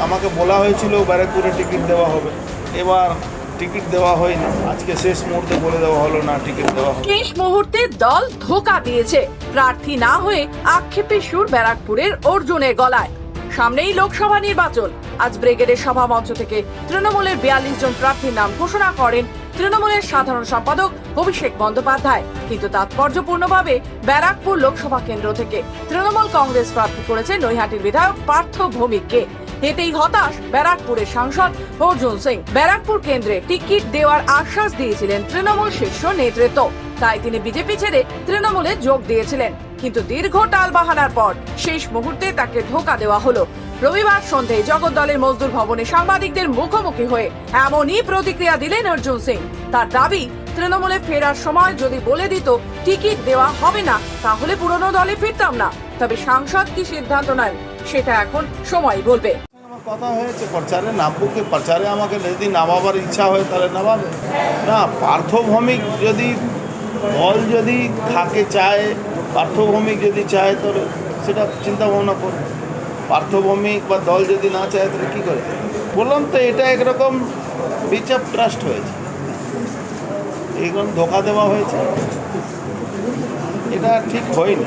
আমাকে বলা হয়েছিল ব্যারাকপুরে টিকিট দেওয়া হবে, এবার টিকিট দেওয়া হয়নি। আজকে শেষ মুহূর্তে বলে দেওয়া হলো না টিকিট দেওয়া হবে। শেষ মুহূর্তে দল ধোঁকা দিয়েছে, প্রার্থী না হয়ে আক্ষেপের সুর ব্যারাকপুরের অর্জুনের গলায়। সামনেই লোকসভা নির্বাচন। আজ ব্রিগেডের সভা মঞ্চ থেকে তৃণমূলের 42 জন প্রার্থীর নাম ঘোষণা করেন তৃণমূলের সাধারণ সম্পাদক অভিষেক বন্দ্যোপাধ্যায়। কিন্তু তাৎপর্যপূর্ণভাবে ব্যারাকপুর লোকসভা কেন্দ্র থেকে তৃণমূল কংগ্রেস প্রার্থী করেছে নৈহাটির বিধায়ক পার্থ ভৌমিককে। এতেই হতাশ ব্যারাকপুরের সাংসদ অর্জুন সিং। ব্যারাকপুর কেন্দ্রে টিকিট দেওয়ার আশ্বাস দিয়েছিলেন তৃণমূল শীর্ষ নেতৃত্ব, তাই তিনি বিজেপি ছেড়ে তৃণমূলে যোগ দিয়েছিলেন। কিন্তু দীর্ঘ টালবাহানার পর শেষ মুহূর্তে তাকে ধোঁকা দেওয়া হলো। রবিবার সন্ধ্যায় জগদ্দলের মজদুর ভবনে সাংবাদিকদের মুখোমুখি হয়ে এমনই প্রতিক্রিয়া দিলেন অর্জুন সিং। তার দাবি, তৃণমূলে ফেরার সময় যদি বলে দিত টিকিট দেওয়া হবে না, তাহলে পুরনো দলে ফিরতাম না। তবে সাংসদ কি সিদ্ধান্ত নেন সেটা এখন সময় বলবে। আমার কথা হয়েছে প্রচারে নামবুকে, প্রচারে আমাকে যদি নামাবার ইচ্ছা হয় তাহলে নামাবে না। পার্থ ভৌমিক যদি দল যদি থাকে চায়, পার্থ ভৌমিক যদি চায় তাহলে সেটা চিন্তা ভাবনা করবে। পার্থ ভৌমিক বা দল যদি না চায় তাহলে কী করে? বললাম তো, এটা একরকম ব্রিচ অফ ট্রাস্ট হয়েছে, এইরকম ধোঁকা দেওয়া হয়েছে, এটা ঠিক হয়নি।